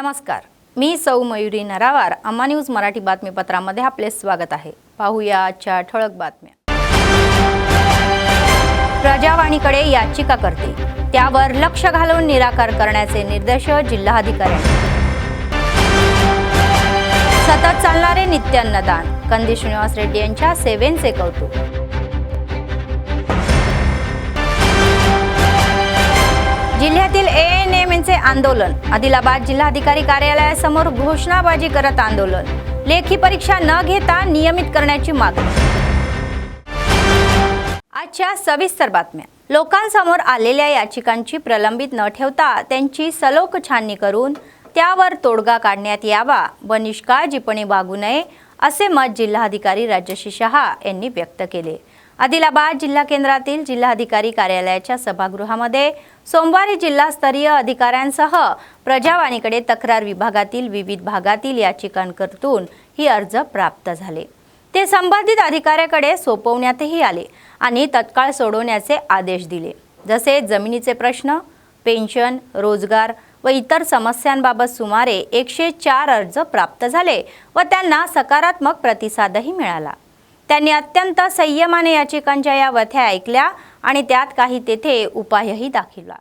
नमस्कार, मी सौ मयुरी नरावार. अम्मा न्यूज मराठी बातमीपत्रामध्ये आपले स्वागत आहे. पाहूया आजच्या ठळक बातम्या. प्रजावाणीकडे याचिका करते, त्यावर लक्ष घालून निराकार करण्याचे निर्देश जिल्हाधिकाऱ्यांनी. सतत चालणारे नित्य अन्नदान, कंदी श्रीनिवास रेड्डी यांच्या सेवेचे कौतुक. जिल्ह्यातील एएनएमचे आंदोलन, आदिलाबाद जिल्हाधिकारी कार्यालयासमोर घोषणाबाजी करत आंदोलन. लेखी परीक्षा न घेता नियमित करण्याची मागणी. आजच्या सविस्तर बातम्या. लोकांसमोर आलेल्या याचिकांची प्रलंबित न ठेवता त्यांची सलोख छाननी करून त्यावर तोडगा काढण्यात यावा व निष्काळजीपणे वागू नये असे मत जिल्हाधिकारी राजश्री शहा यांनी व्यक्त केले. आदिलाबाद जिल्हा केंद्रातील जिल्हाधिकारी कार्यालयाच्या सभागृहामध्ये सोमवारी जिल्हास्तरीय अधिकाऱ्यांसह प्रजावाणीकडे तक्रार विभागातील विविध भागातील याचिकांकरतून ही अर्ज प्राप्त झाले. ते संबंधित अधिकाऱ्याकडे सोपवण्यातही आले आणि तत्काळ सोडवण्याचे आदेश दिले. जसे जमिनीचे प्रश्न, पेन्शन, रोजगार व इतर समस्यांबाबत सुमारे 104 अर्ज प्राप्त झाले व त्यांना सकारात्मक प्रतिसादही मिळाला. त्यांनी अत्यंत संयमाने याचिकांच्या या व्यथा ऐकल्या आणि त्यात काही तेथे उपायही दाखवला.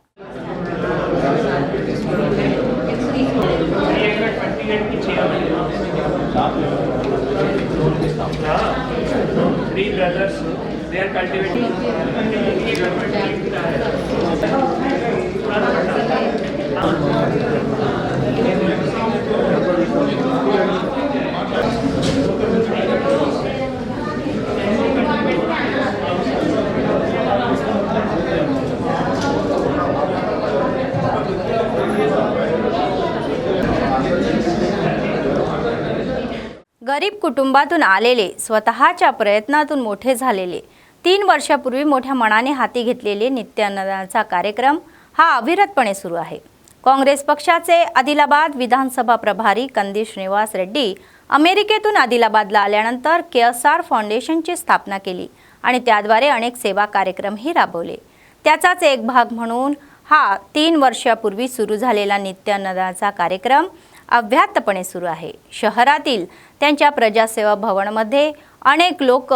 गरीब कुटुंबातून आलेले, स्वतःच्या प्रयत्नातून मोठे झालेले, 3 वर्षापूर्वी मोठ्या मनाने हाती घेतलेले नित्य अन्नदानाचा कार्यक्रम हा अविरतपणे सुरू आहे. काँग्रेस पक्षाचे आदिलाबाद विधानसभा प्रभारी कंदी श्रीनिवास रेड्डी अमेरिकेतून आदिलाबादला आल्यानंतर केएसआर फाउंडेशनची स्थापना केली आणि त्याद्वारे अनेक सेवा कार्यक्रमही राबवले. त्याचाच एक भाग म्हणून हा 3 वर्षापूर्वी सुरू झालेला नित्य अन्नदानाचा कार्यक्रम अव्याहतपणे सुरू आहे. शहरातील त्यांच्या प्रजासेवा भवनमध्ये अनेक लोक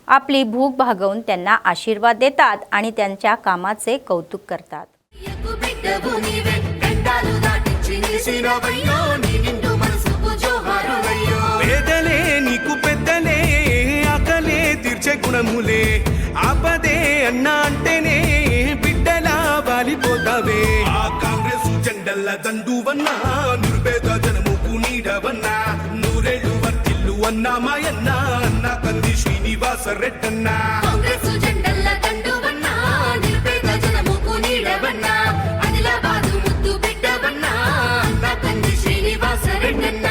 आपली भूक भागवून त्यांना आशीर्वाद देतात आणि त्यांच्या कामाचे कौतुक करतात. అన్నా మాయన్న అన్న కంది శ్రీనివాస రెడ్డన్న కాంగ్రెస్ జెండల్ల దండువన్న నిరుపేద జనముకు నీడవన్న ఆదిలాబాద్ ముద్దు బిడ్డవన్న అన్న కంది శ్రీనివాస రెడ్డన్న.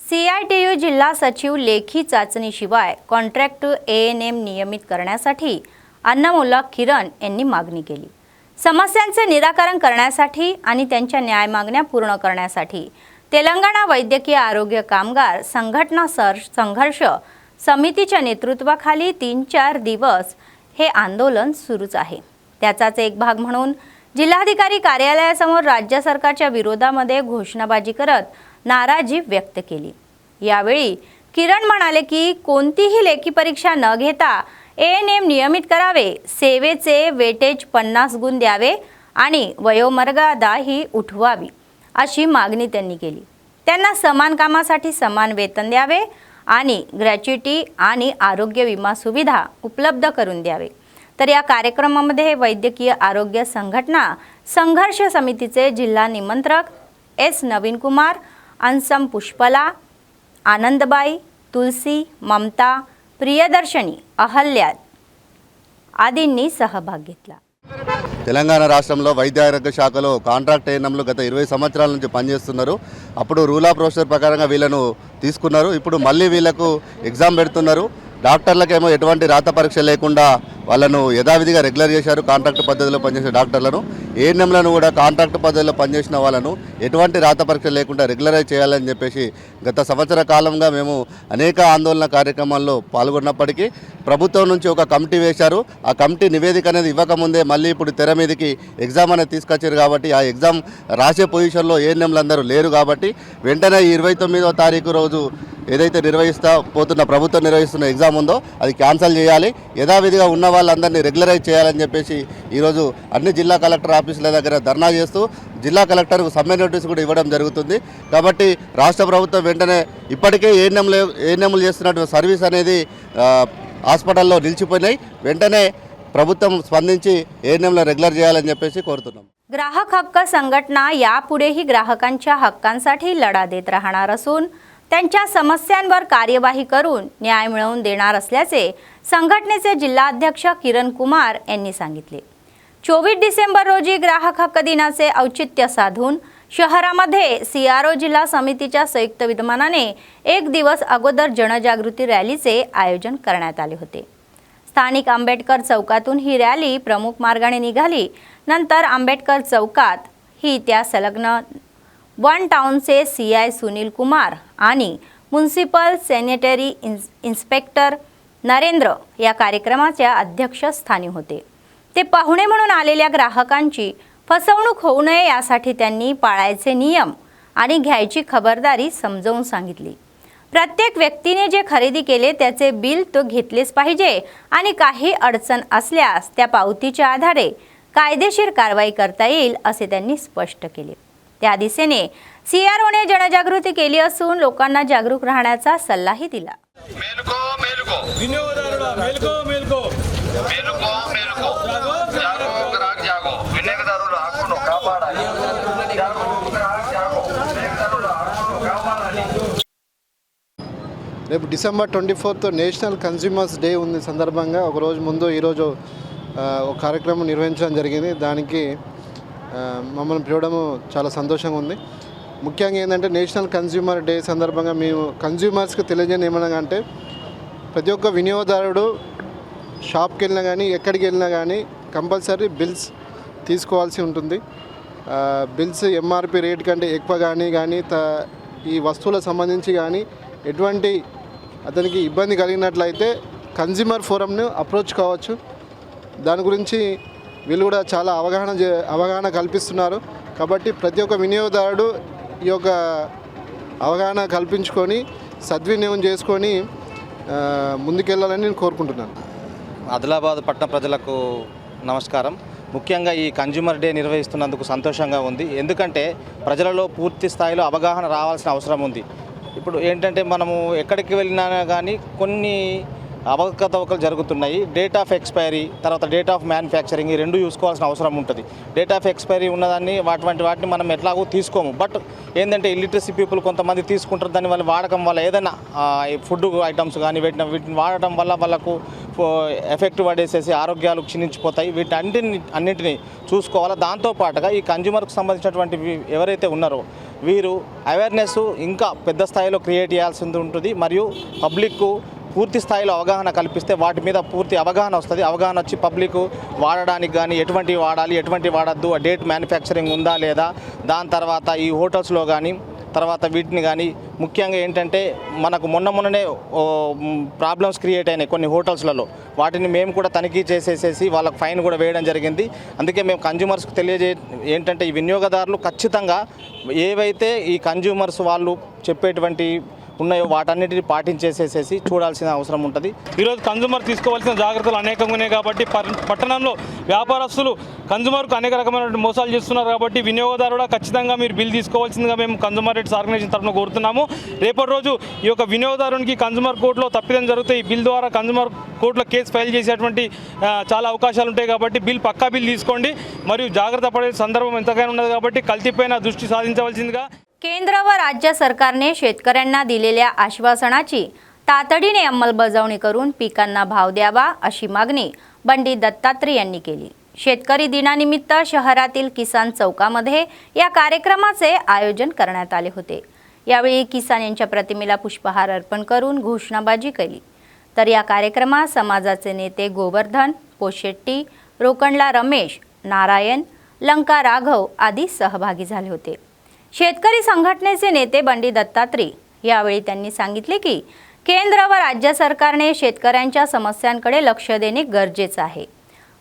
CITU जिल्हा सचिव लेखी चाचणीशिवाय कॉन्ट्रॅक्ट एएनएम नियमित करण्यासाठी अन्नमूलक किरण यांनी मागणी केली. समस्यांचे निराकरण करण्यासाठी आणि त्यांच्या न्याय मागण्या पूर्ण करण्यासाठी तेलंगणा वैद्यकीय आरोग्य कामगार संघटना संघर्ष समितीच्या नेतृत्वाखाली 3-4 दिवस हे आंदोलन सुरूच आहे. त्याचाच एक भाग म्हणून जिल्हाधिकारी कार्यालयासमोर राज्य सरकारच्या विरोधामध्ये घोषणाबाजी करत नाराजी व्यक्त केली. यावेळी किरण म्हणाले की कोणतीही लेखी परीक्षा न घेता एएनएम नियमित करावे, सेवेचे वेटेज 50 गुण द्यावे आणि वयोमर्यादा ही उठवावी अशी मागणी त्यांनी केली. त्यांना समान कामासाठी समान वेतन द्यावे आणि ग्रॅच्युटी आणि आरोग्य विमा सुविधा उपलब्ध करून द्यावे. तर या कार्यक्रमामध्ये वैद्यकीय आरोग्य संघटना संघर्ष समितीचे जिल्हा निमंत्रक एस नवीन कुमार, अंसम पुष्पला, आनंदबाई, तुलसी, ममता, प्रियदर्शनी, अहल्या आदींनी सहभाग घेतला. తెలంగాణ రాష్ట్రంలో వైద్య ఆరోగ్య శాఖలో కాంట్రాక్ట్ ఏఎన్ఎంలు గత 20 సంవత్సరాల నుంచి పనిచేస్తున్నారు. అప్పుడు రూల్ ఆఫ్ ప్రొసీజర్ ప్రకారంగా వీళ్ళను తీసుకున్నారు. ఇప్పుడు మళ్ళీ వీళ్ళకు ఎగ్జామ్ పెడుతున్నారు. డాక్టర్లకేమో ఎటువంటి రాత పరీక్ష లేకుండా వాళ్ళను యథావిధిగా రెగ్యులర్ చేశారు. కాంట్రాక్ట్ పద్ధతిలో పనిచేసే డాక్టర్లను, ఏఎన్ఎంలను కూడా కాంట్రాక్ట్ పద్ధతిలో పనిచేసిన వాళ్ళను ఎటువంటి రాత పరీక్ష లేకుండా రెగ్యులరైజ్ చేయాలని చెప్పేసి గత సంవత్సర కాలంగా మేము అనేక ఆందోళన కార్యక్రమాల్లో పాల్గొన్నప్పటికీ ప్రభుత్వం నుంచి ఒక కమిటీ వేశారు. ఆ కమిటీ నివేదిక అనేది ఇవ్వకముందే మళ్ళీ ఇప్పుడు తెర మీదకి ఎగ్జామ్ అనేది తీసుకొచ్చారు. కాబట్టి ఆ ఎగ్జామ్ రాసే పొజిషన్లో ఏఎన్ఎంలు అందరూ లేరు. కాబట్టి వెంటనే ఈ 29వ తారీఖు రోజు ఏదైతే ప్రభుత్వం నిర్వహిస్తున్న ఎగ్జామ్ ఉందో అది క్యాన్సిల్ చేయాలి. యథావిధిగా ఉన్న వాళ్ళందరినీ రెగ్యులరైజ్ చేయాలని చెప్పేసి ఈరోజు అన్ని జిల్లా కలెక్టర్ ఆఫీసుల దగ్గర ధర్నా చేస్తూ జిల్లా కలెక్టర్కు సమ్మె నోటీసు కూడా ఇవ్వడం జరుగుతుంది. కాబట్టి రాష్ట్ర ప్రభుత్వం వెంటనే ఇప్పటికే ఏఎన్ఎంలు చేస్తున్నటువంటి సర్వీస్ అనేది హాస్పిటల్లో నిలిచిపోయినాయి. వెంటనే ప్రభుత్వం స్పందించి ఏఎన్ఎంలు రెగ్యులर చేయాలని చెప్పేసి కోరుతున్నాం. ग्राहक हक्क संघटना यापुढेही ग्राहकांच्या हक्कांसाठी लढा देत राहणार असून त्यांच्या समस्यांवर कार्यवाही करून न्याय मिळवून देणार असल्याचे संघटनेचे जिल्हाध्यक्ष किरण कुमार यांनी सांगितले. 24 डिसेंबर रोजी ग्राहक हक्क दिनाचे औचित्य साधून शहरामध्ये सीआरओ जिल्हा समितीच्या संयुक्त विद्यमानाने एक दिवस अगोदर जनजागृती रॅलीचे आयोजन करण्यात आले होते. स्थानिक आंबेडकर चौकातून ही रॅली प्रमुख मार्गाने निघाली. नंतर आंबेडकर चौकात ही त्या संलग्न वन टाउनचे सीआय सुनील कुमार आणि म्युनिसिपल सॅनिटरी इन्स्पेक्टर नरेंद्र या कार्यक्रमाच्या अध्यक्षस्थानी होते. ते पाहुणे म्हणून आलेल्या ग्राहकांची फसवणूक होऊ नये यासाठी त्यांनी पाळायचे नियम आणि घ्यायची खबरदारी समजावून सांगितली. प्रत्येक व्यक्तीने जे खरेदी केले त्याचे बिल तो घेतलेच पाहिजे आणि काही अडचण असल्यास त्या पावतीच्या आधारे कायदेशीर कारवाई करता येईल असे त्यांनी स्पष्ट केले. त्या दिशेने सीआरओने जनजागृती केली असून लोकांना जागरूक राहण्याचा सल्लाही दिला. मेलको मेलको వినియోగదారుడా మేల్కో మేల్కో मेलको मेलको जागो ग्राहक जागो विनियोगदारुల హక్కును కాపాడాలి जागो ग्राहक जागो विनियोगदारुల హక్కును కాపాడాలి. రేపు December 24th national consumers day ఉంది సందర్భంగా ఒక రోజు ముందు ఈరోజు ఒక కార్యక్రమం నిర్వహించడం జరిగింది. దానికి మమ్మల్ని పిలవడం చాలా సంతోషంగా ఉంది. ముఖ్యంగా ఏంటంటే నేషనల్ కన్స్యూమర్ డే సందర్భంగా మేము కన్స్యూమర్స్కి తెలియజేయని ఏమనగా అంటే ప్రతి ఒక్క వినియోగదారుడు షాప్కి వెళ్ళినా కానీ ఎక్కడికి వెళ్ళినా కానీ కంపల్సరీ బిల్స్ తీసుకోవాల్సి ఉంటుంది. బిల్స్ ఎంఆర్పి రేట్ కంటే ఎక్కువ కానీ ఈ వస్తువులకు సంబంధించి కానీ ఎటువంటి అతనికి ఇబ్బంది కలిగినట్లయితే కన్స్యూమర్ ఫోరంను అప్రోచ్ కావచ్చు. దాని గురించి వీళ్ళు కూడా చాలా అవగాహన కల్పిస్తున్నారు. కాబట్టి ప్రతి ఒక్క వినియోగదారుడు ఈ యొక్క అవగాహన కల్పించుకొని సద్వినియోగం చేసుకొని ముందుకెళ్ళాలని నేను కోరుకుంటున్నాను. ఆదిలాబాద్ పట్టణ ప్రజలకు నమస్కారం. ముఖ్యంగా ఈ కన్జ్యూమర్ డే నిర్వహిస్తున్నందుకు సంతోషంగా ఉంది. ఎందుకంటే ప్రజలలో పూర్తి స్థాయిలో అవగాహన రావాల్సిన అవసరం ఉంది. ఇప్పుడు ఏంటంటే మనము ఎక్కడికి వెళ్ళినా కానీ కొన్ని అవకతవకలు జరుగుతున్నాయి. డేట్ ఆఫ్ ఎక్స్పైరీ తర్వాత డేట్ ఆఫ్ మ్యానుఫ్యాక్చరింగ్ ఈ రెండు చూసుకోవాల్సిన అవసరం ఉంటుంది. డేట్ ఆఫ్ ఎక్స్పైరీ ఉన్నదాన్ని వాటిని మనం ఎట్లాగో తీసుకోము. బట్ ఏంటంటే ఇల్లిటరసీ పీపుల్ కొంతమంది తీసుకుంటారు. దాని వల్ల వాడకం వల్ల ఏదైనా ఫుడ్ ఐటమ్స్ కానీ వీటిని వాడటం వల్ల వాళ్ళకు ఎఫెక్ట్ పడేసేసి ఆరోగ్యాలు క్షీణించిపోతాయి. అన్నింటినీ చూసుకోవాలి. దాంతోపాటుగా ఈ కన్జ్యూమర్కి సంబంధించినటువంటి ఎవరైతే ఉన్నారో వీరు అవేర్నెస్ ఇంకా పెద్ద స్థాయిలో క్రియేట్ చేయాల్సి ఉంటుంది. మరియు పబ్లిక్కు పూర్తి స్థాయిలో అవగాహన కల్పిస్తే వాటి మీద పూర్తి అవగాహన వస్తుంది. అవగాహన వచ్చి పబ్లిక్ వాడడానికి కానీ ఎటువంటి వాడాలి ఎటువంటి వాడద్దు, డేట్ మ్యానుఫ్యాక్చరింగ్ ఉందా లేదా, దాని తర్వాత ఈ హోటల్స్లో కానీ తర్వాత వీటిని కానీ ముఖ్యంగా ఏంటంటే మనకు మొన్ననే ప్రాబ్లమ్స్ క్రియేట్ అయినాయి కొన్ని హోటల్స్లలో. వాటిని మేము కూడా తనిఖీ చేసేసేసి వాళ్ళకు ఫైన్ కూడా వేయడం జరిగింది. అందుకే మేము కన్జ్యూమర్స్కి ఏంటంటే ఈ వినియోగదారులు ఖచ్చితంగా ఏవైతే ఈ కన్జ్యూమర్స్ వాళ్ళు చెప్పేటువంటి ఉన్నాయో వాటన్నిటిని పాటించేసేసి చూడాల్సిన అవసరం ఉంటుంది. ఈరోజు కన్జ్యూమర్ తీసుకోవాల్సిన జాగ్రత్తలు అనేకంగా ఉన్నాయి. కాబట్టి పట్టణంలో వ్యాపారస్తులు కన్జ్యూమర్కు అనేక రకమైన మోసాలు చేస్తున్నారు. కాబట్టి వినియోగదారుడు ఖచ్చితంగా మీరు బిల్ తీసుకోవాల్సిందిగా మేము కన్జ్యూమర్ రైట్స్ ఆర్గనైజేషన్ తరఫున కోరుతున్నాము. రేపటి రోజు ఈ యొక్క వినియోగదారునికి కన్జ్యూమర్ కోర్టులో తప్పిదం జరిగితే ఈ బిల్ ద్వారా కన్జ్యూమర్ కోర్టులో కేసు ఫైల్ చేసేటువంటి చాలా అవకాశాలు ఉంటాయి. కాబట్టి పక్కా బిల్ తీసుకోండి. మరియు జాగ్రత్త పడే సందర్భం ఎంతగానో ఉన్నది. కాబట్టి కల్తీపైన దృష్టి సాధించవలసిందిగా. केंद्र व राज्य सरकारने शेतकऱ्यांना दिलेल्या आश्वासनाची तातडीने अंमलबजावणी करून पिकांना भाव द्यावा अशी मागणी बंडी दत्तात्रय यांनी केली. शेतकरी दिनानिमित्त शहरातील किसान चौकामध्ये या कार्यक्रमाचे आयोजन करण्यात आले होते। यावेळी किसान यांच्या प्रतिमेला पुष्पहार अर्पण करून घोषणाबाजी केली। तर या कार्यक्रमात समाजाचे नेते गोवर्धन पोशेट्टी, रोकणला रमेश, नारायण, लंका राघव आदी सहभागी झाले होते। शेतकरी संघटनेचे नेते बंडी दत्तात्री यावेळी त्यांनी सांगितले की केंद्र व राज्य सरकारने शेतकऱ्यांच्या समस्यांकडे लक्ष देणे गरजेचे आहे।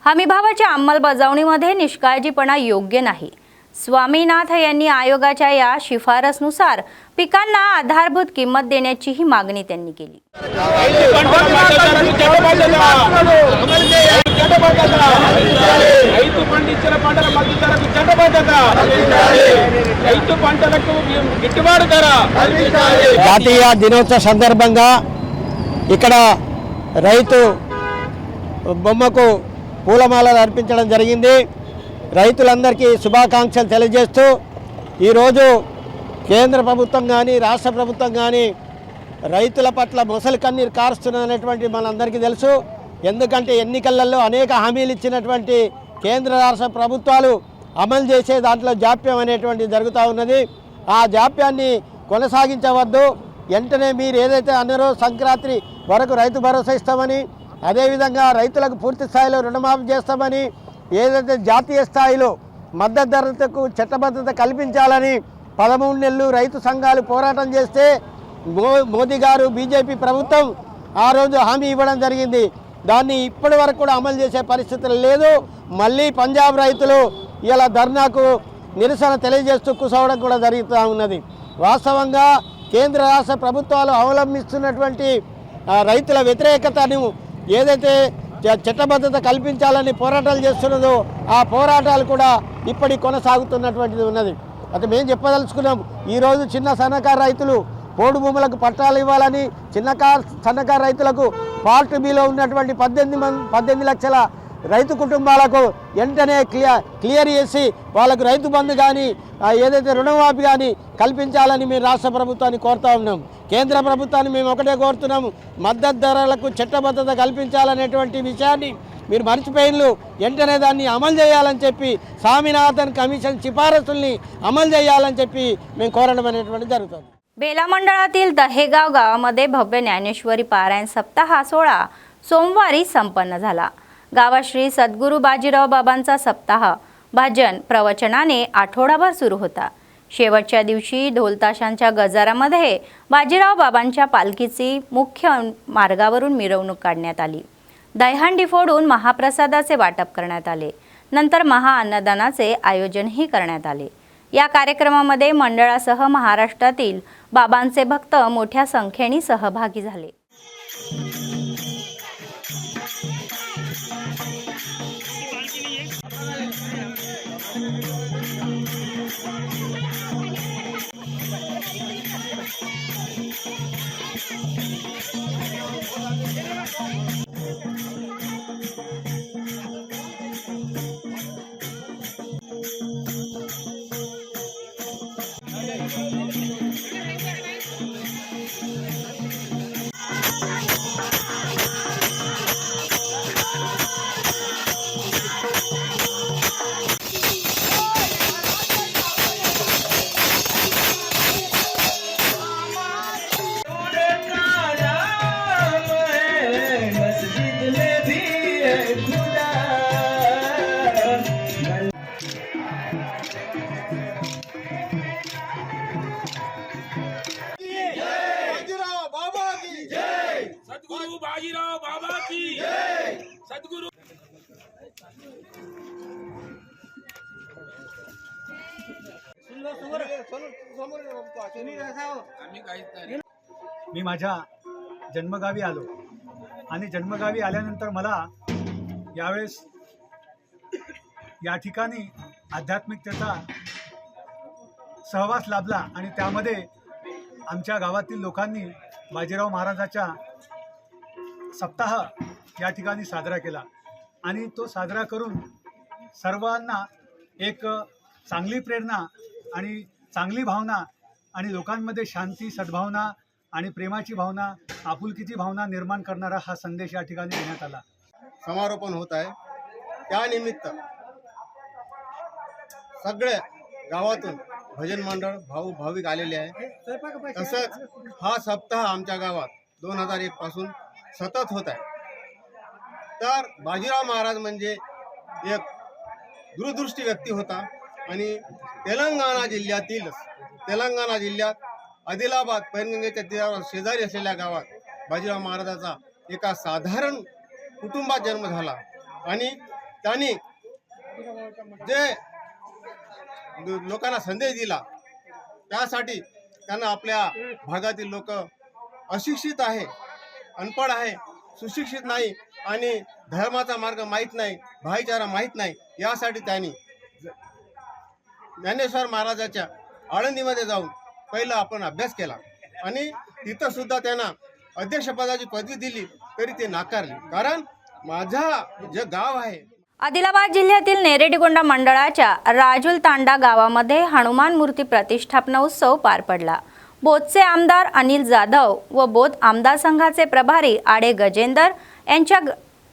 हमीभावाच्या अंमलबजावणीमध्ये निष्काळजीपणा योग्य नाही। स्वामीनाथ यांनी आयोगाच्या या शिफारसनुसार पिकांना आधारभूत किंमत देण्याचीही मागणी त्यांनी केली। జాతీయ దినోత్సవ సందర్భంగా ఇక్కడ రైతు బొమ్మకు పూలమాలలు అర్పించడం జరిగింది। రైతులందరికీ శుభాకాంక్షలు తెలియజేస్తూ ఈరోజు కేంద్ర ప్రభుత్వం కానీ రాష్ట్ర ప్రభుత్వం కానీ రైతుల పట్ల మొసలి కన్నీరు కారుస్తున్నటువంటి మనందరికీ తెలుసు। ఎందుకంటే ఎన్నికలలో అనేక హామీలు ఇచ్చినటువంటి కేంద్ర రాష్ట్ర ప్రభుత్వాలు అమలు చేసే దాంట్లో జాప్యం అనేటువంటిది జరుగుతూ ఉన్నది। ఆ జాప్యాన్ని కొనసాగించవద్దు। వెంటనే మీరు ఏదైతే అన్నారో సంక్రాంతి వరకు రైతు భరోసా ఇస్తామని, అదేవిధంగా రైతులకు పూర్తి స్థాయిలో రుణమాఫీ చేస్తామని, ఏదైతే జాతీయ స్థాయిలో మద్దతు ధరలకు చట్టబద్ధత కల్పించాలని 13 నెలలు రైతు సంఘాలు పోరాటం చేస్తే మోదీ గారు బీజేపీ ప్రభుత్వం ఆ రోజు హామీ ఇవ్వడం జరిగింది। దాన్ని ఇప్పటి వరకు కూడా అమలు చేసే పరిస్థితులు లేదు। మళ్ళీ పంజాబ్ రైతులు ఇలా ధర్నాకు నిరసన తెలియజేస్తూ కూర్చోవడం కూడా జరుగుతూ ఉన్నది। వాస్తవంగా కేంద్ర రాష్ట్ర ప్రభుత్వాలు అవలంబిస్తున్నటువంటి రైతుల వ్యతిరేకతను ఏదైతే చట్టబద్ధత కల్పించాలని పోరాటాలు చేస్తున్నదో ఆ పోరాటాలు కూడా ఇప్పటికి కొనసాగుతున్నటువంటిది ఉన్నది। అయితే మేము చెప్పదలుచుకున్నాం, ఈరోజు చిన్న సన్నకారు రైతులు పోడు భూములకు పట్టాలు ఇవ్వాలని, సన్నకారు రైతులకు పార్ట్ బిలో ఉన్నటువంటి 18 లక్షల రైతు కుటుంబాలకు వెంటనే క్లియర్ చేసి వాళ్ళకు రైతు బంధు కానీ ఏదైతే రుణమాఫీ కానీ కల్పించాలని మేము రాష్ట్ర ప్రభుత్వాన్ని కోరుతూ ఉన్నాం। కేంద్ర ప్రభుత్వాన్ని మేము ఒకటే కోరుతున్నాము, మద్దతు ధరలకు చట్టబద్ధత కల్పించాలనేటువంటి విషయాన్ని మీరు మర్చిపోయినలు వెంటనే దాన్ని అమలు చేయాలని చెప్పి స్వామినాథన్ కమిషన్ शिफारसुల్ని అమలు చేయాలని చెప్పి మేము కోరడం అనేటువంటిది జరుగుతుంది। बेला मंडळातील दहेगाव गावामध्ये भव्य ज्ञानेश्वरी पारायण सप्ताह हा सोहळा सोमवारी संपन्न झाला। गावात श्री सद्गुरू बाजीराव बाबांचा सप्ताह भजन प्रवचनाने आठवडाभर सुरू होता। शेवटच्या दिवशी ढोलताशांच्या गजारामध्ये बाजीराव बाबांच्या पालखीची मुख्य मार्गावरून मिरवणूक काढण्यात आली। दहीहंडी फोडून महाप्रसादाचे वाटप करण्यात आले। नंतर महाअन्नदानाचे आयोजनही करण्यात आले। या कार्यक्रमामध्ये मंडळासह महाराष्ट्रातील बाबांचे भक्त मोठ्या संख्येने सहभागी झाले। सद्गुरु बाजीराव बाबा की जय। सद्गुरु मी माझ्या जन्मगावी आलो आणि जन्मगावी आल्यानंतर मला यावेळेस या ठिकाणी आध्यात्मिकतेचा सहवास लाभला आणि त्यामध्ये आमच्या गावातील लोकांनी बाजीराव महाराजाचा सप्ताह या ठिकाणी साजरा केला आणि तो साजरा करून सर्वांना एक चांगली प्रेरणा आणि चांगली भावना आणि लोकांमध्ये शांती सद्भावना आणि प्रेमाची भावना आपुलकीची भावना निर्माण करणारा हा संदेश या ठिकाणी देण्यात आला। समारोपण होत आहे त्यानिमित्त सगळे गावातून भजन मंडळ भाविक आलेले आहे. तसंच हा सप्ताह आमच्या गावात 2001 पासून सतत होत आहे. तर बाजीराव महाराज म्हणजे एक दूरदृष्टी व्यक्ती होता आणि तेलंगणा जिल्ह्यात आदिलाबाद पैनगंगेच्या तीरावर शेजारी असलेल्या गावात बाजीराव महाराजाचा एका साधारण कुटुंबात जन्म झाला आणि त्यांनी जे लोकांना संदेश दिला त्यासाठी त्यांना आपल्या भागातील लोक अशिक्षित आहे, अनपढ आहे, सुशिक्षित नाही आणि धर्माचा मार्ग माहीत नाही, भाईचारा माहीत नाही, यासाठी त्यांनी ज्ञानेश्वर महाराजाच्या आळंदीमध्ये जाऊन पहिला आपण अभ्यास केला आणि तिथं सुद्धा त्यांना अध्यक्षपदाची पदवी दिली तरी ते नाकारले. कारण माझा जे गाव आहे आदिलाबाद जिल्ह्यातील नेरेडिगोंडा मंडळाच्या राजुल तांडा गावामध्ये हनुमान मूर्ती प्रतिष्ठापना उत्सव पार पडला. बोधचे आमदार अनिल जाधव व बोध आमदार संघाचे प्रभारी आडे गजेंदर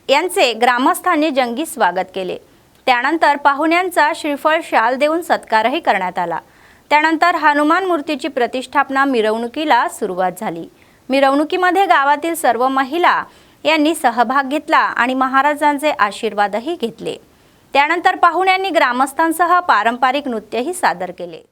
यांचे ग्रामस्थांनी जंगी स्वागत केले. त्यानंतर पाहुण्यांचा श्रीफळ शाल देऊन सत्कारही करण्यात आला. त्यानंतर हनुमान मूर्तीची प्रतिष्ठापना मिरवणुकीला सुरुवात झाली. मिरवणुकीमध्ये गावातील सर्व महिला यांनी सहभाग घेतला आणि महाराजांचे आशीर्वादही घेतले. त्यानंतर पाहुण्यांनी ग्रामस्थांसह पारंपरिक नृत्यही सादर केले.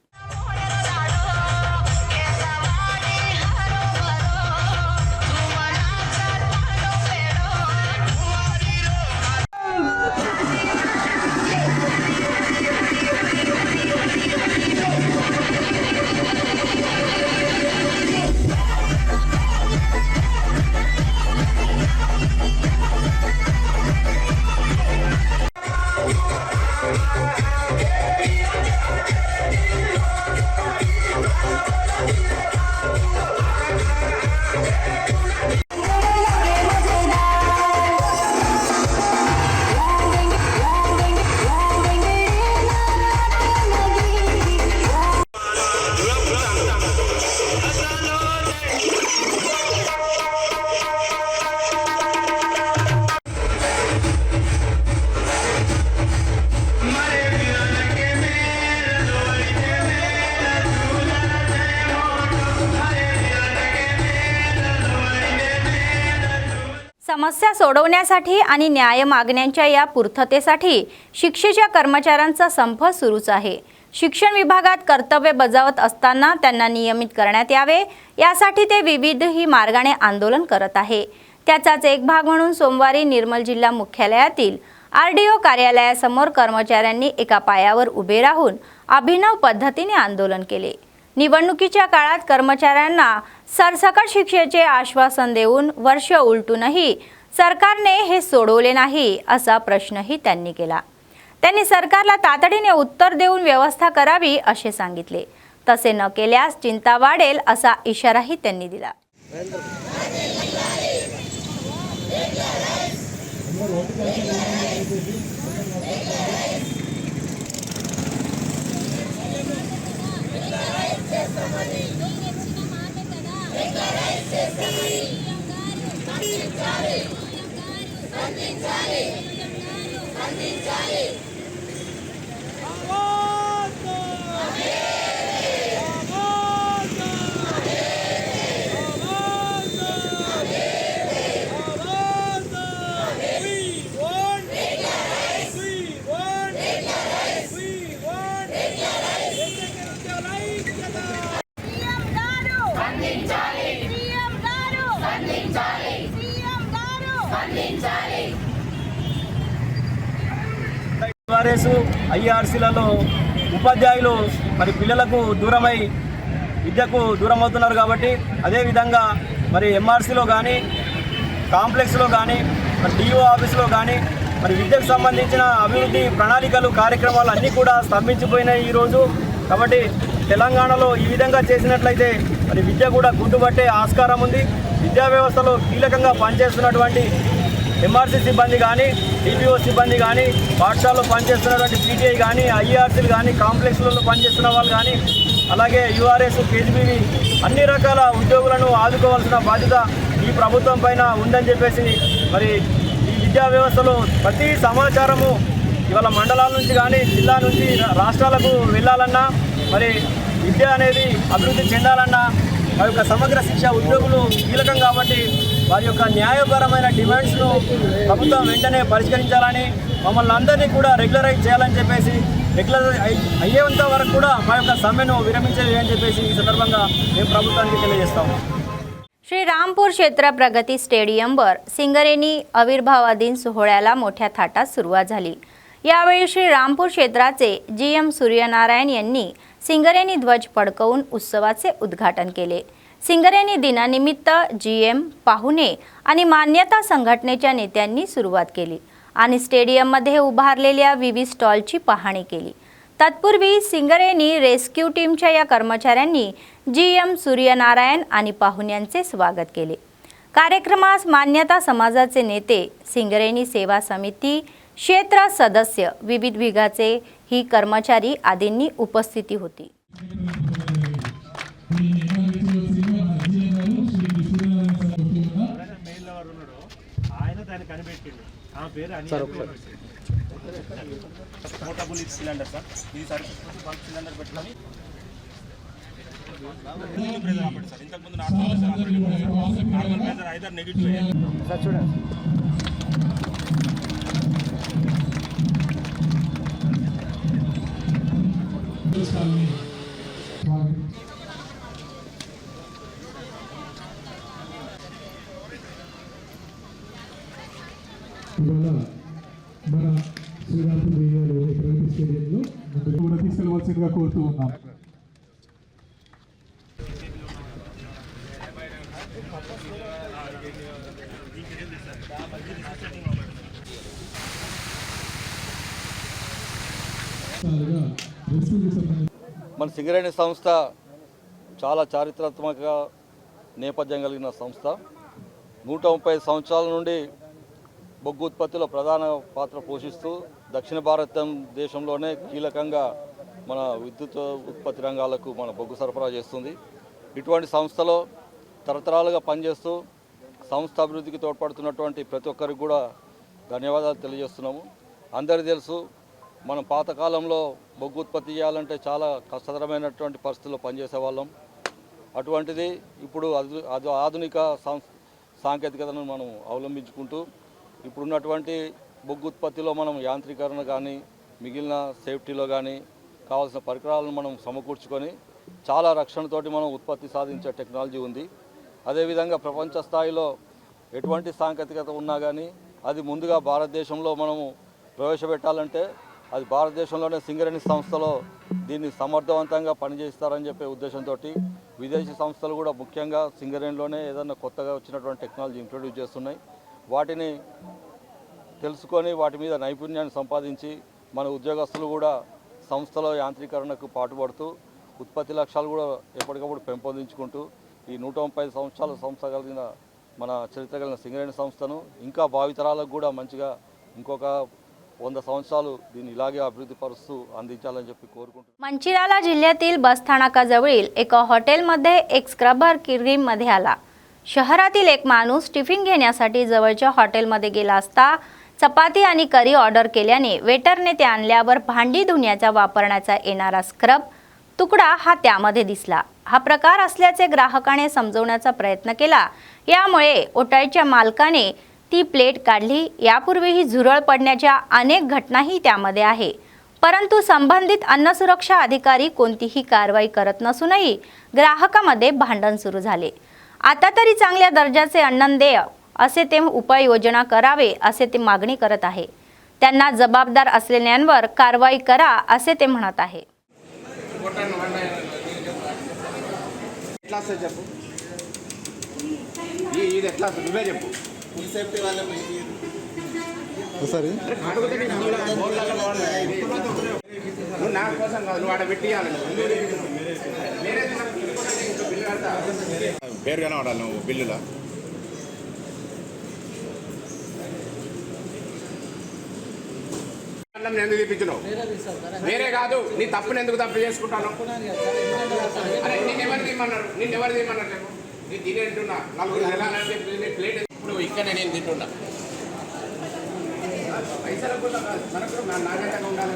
समस्या सोडवण्यासाठी आणि न्याय मागण्यांच्या या पूर्ततेसाठी शिक्षेच्या कर्मचाऱ्यांचा संप सुरूच आहे. शिक्षण विभागात कर्तव्य बजावत असताना त्यांना नियमित करण्यात यावे यासाठी ते विविधही मार्गाने आंदोलन करत आहे. त्याचाच एक भाग म्हणून सोमवारी निर्मल जिल्हा मुख्यालयातील RDO कार्यालयासमोर कर्मचाऱ्यांनी एका पायावर उभे राहून अभिनव पद्धतीने आंदोलन केले. निवडणुकीच्या काळात कर्मचाऱ्यांना सरसकट शिक्षेचे आश्वासन देऊन वर्ष उलटूनही सरकारने हे सोडवले नाही असा प्रश्नही त्यांनी केला. त्यांनी सरकारला तातडीने उत्तर देऊन व्यवस्था करावी असे सांगितले. तसे न केल्यास चिंता वाढेल असा इशाराही त्यांनी दिला. IRCలలో ఉపాధ్యాయులు మరి పిల్లలకు దూరమై విద్యకు దూరం అవుతున్నారు కాబట్టి అదేవిధంగా మరి MRCలో కానీ కాంప్లెక్స్లో కానీ మరి DO ఆఫీస్లో కానీ మరి విద్యకు సంబంధించిన అభివృద్ధి ప్రణాళికలు కార్యక్రమాలు అన్నీ కూడా స్తంభించిపోయినాయి ఈరోజు. కాబట్టి తెలంగాణలో ఈ విధంగా చేసినట్లయితే మరి విద్య కూడా గుడ్డుపట్టే ఆస్కారం ఉంది. విద్యా వ్యవస్థలో కీలకంగా పనిచేస్తున్నటువంటి MRC సిబ్బంది కానీ DPO సిబ్బంది కానీ పాఠశాలలో పనిచేస్తున్నటువంటి PTI కానీ IRCలు కానీ కాంప్లెక్స్లలో పనిచేస్తున్న వాళ్ళు కానీ అలాగే URS KGBV అన్ని రకాల ఉద్యోగులను ఆదుకోవాల్సిన బాధ్యత ఈ ప్రభుత్వం పైన ఉందని చెప్పేసి మరి ఈ విద్యా వ్యవస్థలో ప్రతి సమాచారము ఇవాళ మండలాల నుంచి కానీ జిల్లా నుంచి రాష్ట్రాలకు వెళ్ళాలన్నా మరి విద్య అనేది అభివృద్ధి చెందాలన్నా వారి యొక్క సమగ్ర శిక్ష ఉద్యోగులు కీలకం కాబట్టి వారి యొక్క న్యాయపరమైన డిమాండ్స్ను ప్రభుత్వం వెంటనే పరిష్కరించాలని మమ్మల్ని అందరినీ కూడా రెగ్యులరైజ్ చేయాలని చెప్పేసి రెగ్యులర్ అయ్యేంత వరకు కూడా మా యొక్క సమ్మెను విరమించేది అని చెప్పేసి ఈ संदर्भांगा మేము ప్రభుత్వానికి తెలియజేస్తాము. श्री रामपूर क्षेत्र प्रगती स्टेडियमवर सिंगरेणी आविर्भाव दिन सोहळ्याला मोठ्या थाटात सुरुवात झाली. यावेळी श्री रामपूर क्षेत्राचे GM सूर्यनारायण यांनी सिंगरेणी ध्वज फडकवून उत्सवाचे उद्घाटन केले. सिंगरेणी दिनानिमित्त GM पाहुणे आणि मान्यता संघटनेच्या नेत्यांनी सुरुवात केली आणि स्टेडियममध्ये उभारलेल्या विविध स्टॉलची पाहणी केली. तत्पूर्वी सिंगरेणी रेस्क्यू टीमच्या या कर्मचाऱ्यांनी GM सूर्यनारायण आणि पाहुण्यांचे स्वागत केले. कार्यक्रमास मान्यता समाजाचे नेते, सिंगरेणी सेवा समिती क्षेत्र सदस्य, विविध विभागाचे ही कर्मचारी आदींनी उपस्थिती होती. పోర్టబుల్ సిలిండర్ సార్ ఇది సరిపోతుంది సిలిండర్ పెట్టుకొని సార్ ఇంతకుముందు normal pressure either negative sir చూడండి మన శ్రీరాంపూర్ ఏరియాలోని ప్రగతి స్టేడియంలో కూడా తీసుకెళ్లవలసిందిగా కోరుతూ ఉన్నాం. మన సింగరేణి సంస్థ చాలా చారిత్రాత్మక నేపథ్యం కలిగిన సంస్థ. 130 సంవత్సరాల నుండి బొగ్గు ఉత్పత్తిలో ప్రధాన పాత్ర పోషిస్తూ దక్షిణ భారతదేశంలోనే కీలకంగా మన విద్యుత్ ఉత్పత్తి రంగాలకు మన బొగ్గు సరఫరా చేస్తుంది. ఇటువంటి సంస్థలో తరతరాలుగా పనిచేస్తూ సంస్థ అభివృద్ధికి తోడ్పడుతున్నటువంటి ప్రతి ఒక్కరికి కూడా ధన్యవాదాలు తెలియజేస్తున్నాము. అందరికీ తెలుసు మనం పాతకాలంలో బొగ్గు ఉత్పత్తి చేయాలంటే చాలా కష్టతరమైనటువంటి పరిస్థితుల్లో పనిచేసే వాళ్ళం. అటువంటిది ఇప్పుడు అది ఆధునిక సాంకేతికతను మనం అవలంబించుకుంటూ ఇప్పుడున్నటువంటి బొగ్గు ఉత్పత్తిలో మనం యాంత్రీకరణ కానీ మిగిలిన సేఫ్టీలో కానీ కావాల్సిన పరికరాలను మనం సమకూర్చుకొని చాలా రక్షణతోటి మనం ఉత్పత్తి సాధించే టెక్నాలజీ ఉంది. అదేవిధంగా ప్రపంచ స్థాయిలో ఎటువంటి సాంకేతికత ఉన్నా కానీ అది ముందుగా భారతదేశంలో మనము ప్రవేశపెట్టాలంటే అది భారతదేశంలోనే సింగరేణి సంస్థలో దీన్ని సమర్థవంతంగా పనిచేస్తారని చెప్పే ఉద్దేశంతో విదేశీ సంస్థలు కూడా ముఖ్యంగా సింగరేణిలోనే ఏదైనా కొత్తగా వచ్చినటువంటి టెక్నాలజీ ఇంట్రొడ్యూస్ చేస్తున్నాయి. వాటిని తెలుసుకొని వాటి మీద నైపుణ్యాన్ని సంపాదించి మన ఉద్యోగస్తులు కూడా సంస్థలో యాంత్రీకరణకు పాటుపడుతూ ఉత్పత్తి లక్ష్యాలు కూడా ఎప్పటికప్పుడు పెంపొందించుకుంటూ ఈ 130 సంవత్సరాల సంస్థ కలిగిన మన చరిత్ర కలిగిన సింగరేణి संस्थను ఇంకా భావితరాలకు కూడా మంచిగా ఇంకొక 100 संवत्सराలు దీన్ని ఇలాగే అభివృద్ధి పరుస్తూ అందించాలని చెప్పి కోరుకుంటున్నాను. मंचिराला जिल्ह्यातील बसस्थानकाजवळील एका हॉटेलमध्ये एक स्क्रबर किरीममध्ये आला. शहरातील एक माणूस टिफिन घेण्यासाठी जवळच्या हॉटेलमध्ये गेला असता चपाती आणि करी ऑर्डर केल्याने वेटरने ते आणल्यावर भांडी धुण्याचा वापरण्याचा येणारा स्क्रब तुकडा हा त्यामध्ये दिसला. हा प्रकार असल्याचे ग्राहकाने समजवण्याचा प्रयत्न केला. यामुळे हॉटेलच्या मालकाने ती प्लेट काढली. यापूर्वीही झुरळ पडण्याच्या अनेक घटनाही त्यामध्ये आहे, परंतु संबंधित अन्न सुरक्षा अधिकारी कोणतीही कारवाई करत नसूनही ग्राहकामध्ये भांडण सुरू झाले. आता तरी चांगल्या दर्जाचे अन्न देय असे ते उपाययोजना करावे असे ते मागणी करत आहे. त्यांना जबाबदार असलेल्यांवर कारवाई करा असे ते म्हणत आहे. పేరు కనబడాలి నువ్వు బిల్లులా ఎందుకు తెప్పించినావు? వేరే కాదు, నీ తప్పుని ఎందుకు తప్పు చేసుకుంటాను? అరే నిన్నెవరు తీయమన్నారు? చెప్పు. నీ తినేంటున్నా నలుగురు ప్లేట్ ఇప్పుడు ఇక్కడ నేను తింటున్నా. పైసలకు కూడా మనకు నాణ్యతగా ఉండాలి.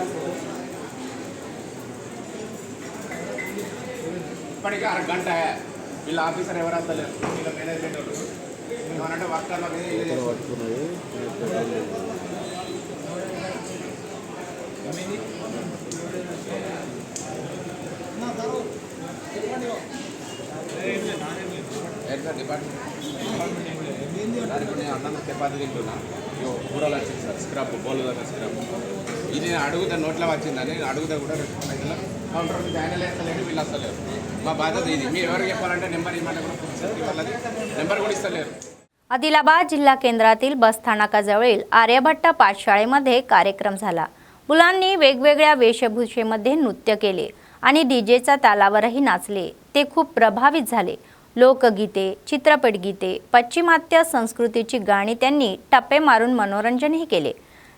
ఇప్పటికీ అరగంట వీళ్ళ ఆఫీసర్ ఎవరు వస్తలేరు, వీళ్ళ మేనేజ్మెంట్ వాళ్ళు ఏమనంటే వర్కర్ల మీద డిపార్ట్మెంట్ అన్నం చపాతి తింటున్నా, కూరలు వచ్చింది సార్, స్క్రబ్ బోల్ స్క్రబ్. ఇది నేను అడుగుతా నోట్లో వచ్చిందని అడుగుతా కూడా రెస్పాండ్ అయితే కౌంటర్ జాయిన్ వేస్తలేరు, వీళ్ళు వస్తలేరు. మా బాధ్యత ఇది. మీరు ఎవరికి చెప్పాలంటే నెంబర్ ఇవ్వమంటే కూడా వాళ్ళది నెంబర్ కూడా ఇస్తలేరు. आदिलाबाद जिल्हा केंद्रातील बसस्थानकाजवळील आर्यभट्ट पाठशाळेमध्ये कार्यक्रम झाला. मुलांनी वेगवेगळ्या वेशभूषेमध्ये नृत्य केले आणि डीजेच्या तालावरही नाचले. ते खूप प्रभावित झाले. लोकगीते, चित्रपट गीते, पाश्चिमात्य संस्कृतीची गाणी त्यांनी टप्पे मारून मनोरंजनही केले.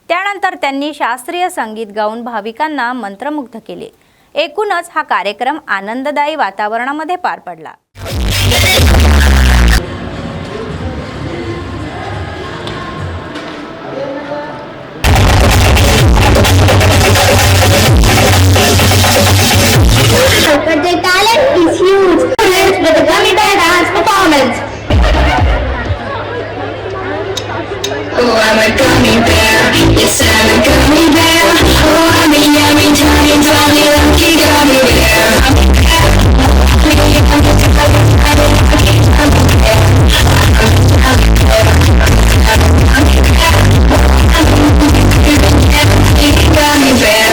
त्यानंतर त्यांनी शास्त्रीय संगीत गाऊन भाविकांना मंत्रमुग्ध केले. एकूणच हा कार्यक्रम आनंददायी वातावरणामध्ये पार पडला. But their talent is huge. With a gummy bear dance performance. Oh, I'm a gummy bear. Yes, I'm a gummy bear. Oh, I'm a yummy, tiny, tiny, lucky gummy bear. Gummy bear.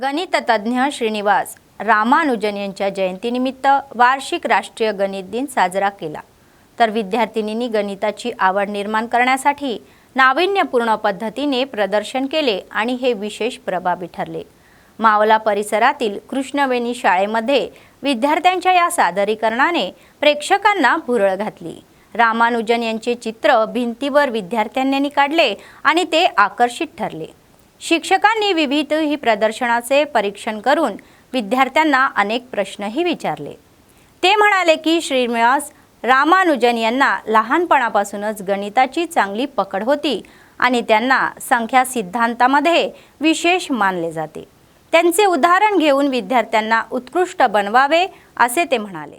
गणिततज्ञ Shrinivas Ramanujan यांच्या जयंतीनिमित्त वार्षिक राष्ट्रीय गणित दिन साजरा केला. तर विद्यार्थिनींनी गणिताची आवड निर्माण करण्यासाठी नाविन्यपूर्ण पद्धतीने प्रदर्शन केले आणि हे विशेष प्रभावी ठरले. मावला परिसरातील कृष्णवेणी शाळेमध्ये विद्यार्थ्यांच्या या सादरीकरणाने प्रेक्षकांना भुरळ घातली. रामानुजन यांचे चित्र भिंतीवर विद्यार्थ्यांनी काढले आणि ते आकर्षित ठरले. शिक्षकांनी विविध ही प्रदर्शनाचे परीक्षण करून विद्यार्थ्यांना अनेक प्रश्नही विचारले. ते म्हणाले की श्रीनिवास रामानुजन यांना लहानपणापासूनच गणिताची चांगली पकड होती आणि त्यांना संख्या सिद्धांतामध्ये विशेष मानले जाते. त्यांचे उदाहरण घेऊन विद्यार्थ्यांना उत्कृष्ट बनवावे असे ते म्हणाले.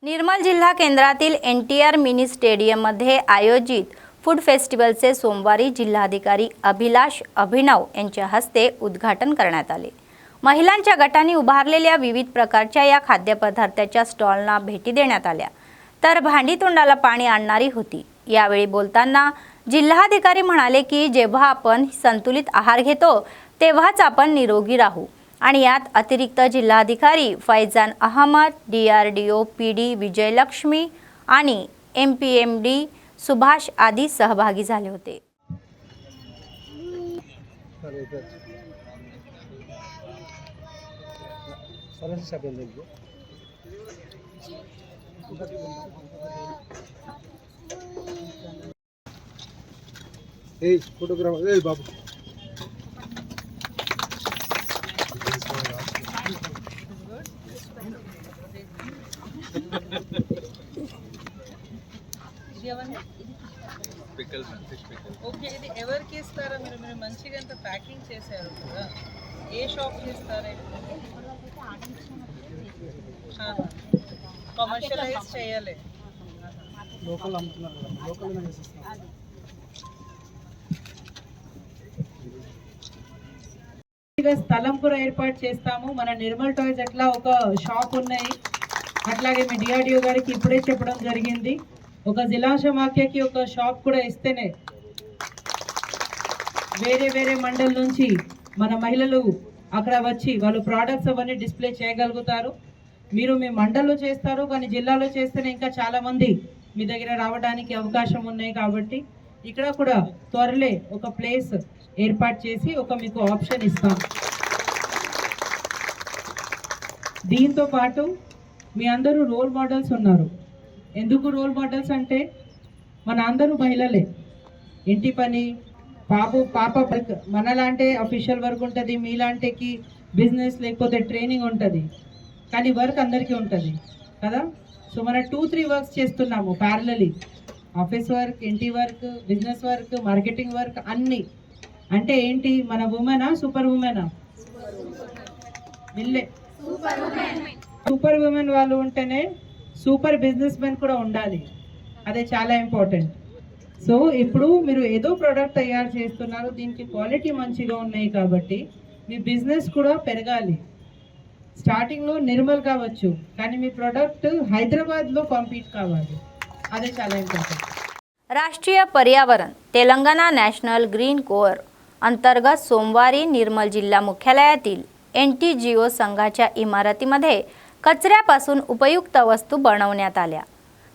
निर्मल जिल्हा केंद्रातील NTR मिनी स्टेडियममध्ये आयोजित फूड फेस्टिवलचे सोमवारी जिल्हाधिकारी अभिलाष अभिनव यांच्या हस्ते उद्घाटन करण्यात आले। महिलांच्या गटाने उभारलेल्या विविध प्रकारच्या या खाद्यपदार्थाच्या स्टॉलना भेटी देण्यात आल्या, तर भांडी तोंडाला पाणी आणणारी होती। यावेळी बोलताना जिल्हाधिकारी म्हणाले की जेव्हा आपण संतुलित आहार घेतो तेव्हाच आपण निरोगी राहू आणि यात अतिरिक्त जिल्हाधिकारी फैजान अहमद, DRDO PD विजयलक्ष्मी आणि MPMD सुभाष आदी सहभागी झाले होते। फोटोग्राफर बाबू ఓకే, ఇది ఎవరికి ఇస్తారా? మీరు మీరు మంచిగా అంత ప్యాకింగ్ చేశారు కదా, ఏ షాప్కి ఇస్తారా? కమర్షియలైజ్ చేయాలి, లోకల్ అమ్ముతున్నారు కదా, లోకల్ స్థలం కూడా ఏర్పాటు చేస్తాము। మన నిర్మల్ టాయ్స్ అట్లా ఒక షాప్ ఉన్నాయి, అట్లాగే మీ DRDO గారికి ఇప్పుడే చెప్పడం జరిగింది, ఒక జిల్లా సమాఖ్యకి ఒక షాప్ కూడా ఇస్తేనే వేరే వేరే మండల్ నుంచి మన మహిళలు అక్కడ వచ్చి వాళ్ళు ప్రోడక్ట్స్ అవన్నీ డిస్ప్లే చేయగలుగుతారు। మీరు మీ మండల్లో చేస్తారు, కానీ జిల్లాలో చేస్తేనే ఇంకా చాలామంది మీ దగ్గర రావడానికి అవకాశం ఉన్నాయి। కాబట్టి ఇక్కడ కూడా త్వరలే ఒక ప్లేస్ ఏర్పాటు చేసి ఒక మీకు ఆప్షన్ ఇస్తాం। దీంతో పాటు మీ అందరూ రోల్ మోడల్స్ ఉన్నారు। ఎందుకు రోల్ మోడల్స్ అంటే మన అందరూ మహిళలే, ఇంటి పని పాప వర్క్ మనలాంటి అఫీషియల్ వర్క్ ఉంటుంది, మీలాంటికి బిజినెస్ లేకపోతే ట్రైనింగ్ ఉంటుంది, కానీ వర్క్ అందరికీ ఉంటుంది కదా। సో మన 2-3 వర్క్స్ చేస్తున్నాము ప్యారలలీ, ఆఫీస్ వర్క్, ఇంటి work, business work, marketing work అన్నీ। అంటే ఏంటి, మన ఉమెనా సూపర్ ఉమెనా? మిల్లే సూపర్ ఉమెన్ వాళ్ళు ఉంటేనే సూపర్ బిజినెస్ మెన్ కూడా ఉండాలి, అదే చాలా ఇంపార్టెంట్। సో ఇప్పుడు మీరు ఏదో ప్రోడక్ట్ తయారు చేస్తున్నారు, దీనికి క్వాలిటీ మంచిగా ఉన్నాయి కాబట్టి మీ బిజినెస్ కూడా పెరగాలి। స్టార్టింగ్లో నిర్మల్ కావచ్చు, కానీ మీ ప్రోడక్ట్ హైదరాబాద్లో కాంపీట్ కావాలి, అదే చాలా ఇంపార్టెంట్। राष्ट्रीय पर्यावरण तेलंगणा नॅशनल ग्रीन कोअर अंतर्गत सोमवारी निर्मल जिल्हा मुख्यालयातील NTGO संघाच्या इमारतीमध्ये कचऱ्यापासून उपयुक्त वस्तू बनवण्यात आल्या।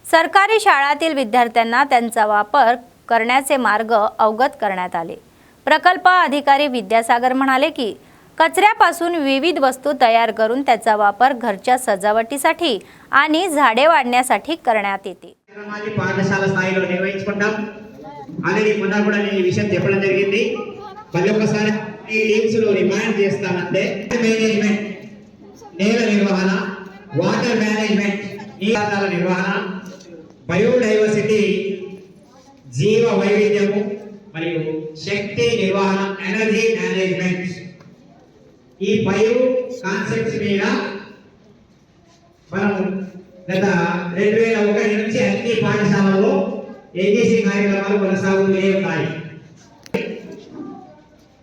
सरकारी शाळातील विद्यार्थ्यांना त्यांचा वापर करण्याचे मार्ग अवगत करण्यात आले। प्रकल्प अधिकारी विद्यासागर म्हणाले की कचऱ्यापासून विविध वस्तू तयार करून त्याचा वापर घरच्या सजावटीसाठी आणि झाडे वाढण्यासाठी करण्यात येते। పాఠశాల స్థాయిలో నిర్వహించుకుంటాం। ఆల్రెడీ మొన్న కూడా నేను ఈ విషయం చెప్పడం జరిగింది, మళ్ళీ ఒకసారి ఈ టీమ్స్ లో రిమైండ్ చేస్తానంటే మేనేజ్మెంట్, నేల నిర్వహణ, వాటర్ మేనేజ్మెంట్, నీళ్ళ నిర్వహణ, బయోడైవర్సిటీ, జీవ వైవిధ్యము మరియు శక్తి నిర్వహణ, ఎనర్జీ మేనేజ్మెంట్, ఈ 5 కాన్సెప్ట్స్ మీద మనం గత 2001 నుంచి అన్ని పాఠశాలల్లో ఏజీసీ కార్యక్రమాలు కొనసాగుతూనే ఉన్నాయి।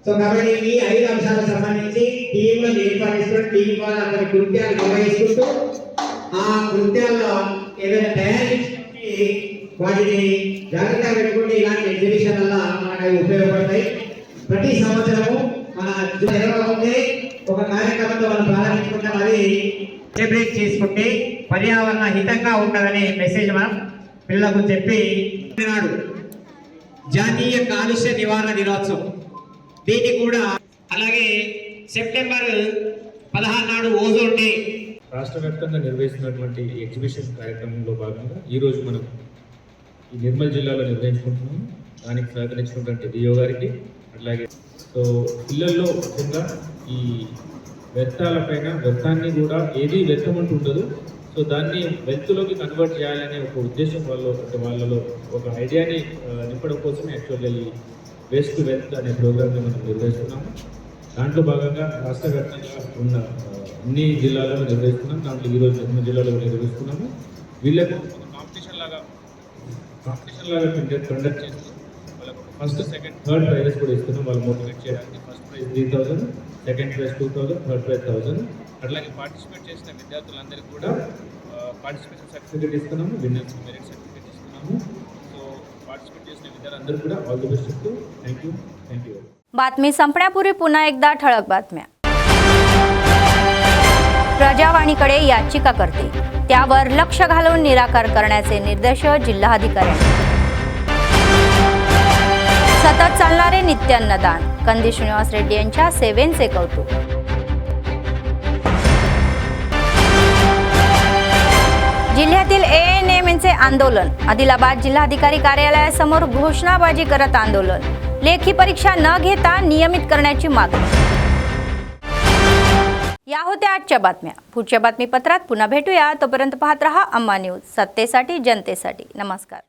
సో కాబట్టి ఈ 5 అంశాలకు సంబంధించి టీంలను ఏర్పడిస్తూ టీం వాళ్ళు అక్కడ కృత్యాలు నిర్వహిస్తుంటూ ఆ కృత్యాల్లో ఏదైనా తయారీ వాటిని జాగ్రత్తగా పెట్టుకుంటే ఇలాంటి ఎగ్జిబిషన్ వల్ల మనకు ఉపయోగపడతాయి। ప్రతి సంవత్సరము మన జనవరి ఒక కార్యక్రమంతో మనం ప్రారంభించుకుంటాం, అది సెలబ్రేట్ చేసుకుంటే పర్యావరణ హితంగా ఉంటుందనే మెసేజ్ మనం పిల్లలకు చెప్పి నాడు జాతీయ కాలుష్య నివారణ దినోత్సవం, దీన్ని కూడా అలాగే సెప్టెంబర్ 16 నాడు ఓజోన్ డే రాష్ట్ర వ్యాప్తంగా నిర్వహిస్తున్నటువంటి ఎగ్జిబిషన్ కార్యక్రమంలో భాగంగా ఈరోజు మనం ఈ నిర్మల్ జిల్లాలో నిర్వహించుకుంటున్నాము। దానికి సహకరించినటువంటి డిఓ గారికి, అట్లాగే సో పిల్లల్లో ముఖ్యంగా ఈ వ్యర్థాలపైన వ్యర్థాన్ని కూడా ఏది వ్యర్థం అంటూ ఉండదు, సో దాన్ని వెల్త్లోకి కన్వర్ట్ చేయాలనే ఒక ఉద్దేశం వాళ్ళలో ఒక ఐడియాని నింపడం కోసమే యాక్చువల్గా ఈ వేస్ట్ టు వెల్త్ అనే ప్రోగ్రామ్ని మనం నిర్వహిస్తున్నాము। దాంట్లో భాగంగా రాష్ట్ర వ్యాప్తంగా ఉన్న అన్ని జిల్లాలలో నిర్వహిస్తున్నాం, దాంట్లో ఈరోజు నిర్మల్ జిల్లాలో నిర్వహిస్తున్నాము। వీళ్ళకు కాంపిటీషన్ లాగా కండక్ట్ చేస్తూ వాళ్ళకు ఫస్ట్ సెకండ్ థర్డ్ ప్రైజెస్ కూడా ఇస్తున్నాం. వాళ్ళు మోటివేట్ చేయడానికి first prize 3000, second prize 2000, third prize 1000. అట్లాగే పార్టిసిపేట్ చేసిన విద్యార్థులందరికీ కూడా పార్టిసిపేషన్ సర్టిఫికేట్ ఇస్తున్నాము, విన్నర్స్ మెరిట్ సర్టిఫికేట్ ఇస్తున్నాము. సో పార్టిసిపేట్ చేసిన విద్యార్థులందరూ కూడా ఆల్ ది బెస్ట్ చెప్తూ థ్యాంక్ యూ. बातमी संपण्यापूर्वी पुन्हा एकदा ठळक बातम्या. प्रजावाणीकडे याचिका करते त्यावर लक्ष घालून निराकार करण्याचे निर्देश जिल्हाधिकाऱ्यांनी. सतत चालणारे नित्यान्नदान कंदी श्रीनिवास रेड्डी यांच्या सेवेचे कौतुक. जिल्ह्यातील ANMचे आंदोलन. आदिलाबाद जिल्हाधिकारी कार्यालयासमोर घोषणाबाजी करत आंदोलन. लेखी परीक्षा न घेता नियमित करण्याची मागणी. या होत्या आजच्या बातम्या. पुढच्या बातमीपत्रात पुन्हा भेटूया. तोपर्यंत पाहत रहा अम्मा न्यूज, सत्तेसाठी जनतेसाठी. नमस्कार.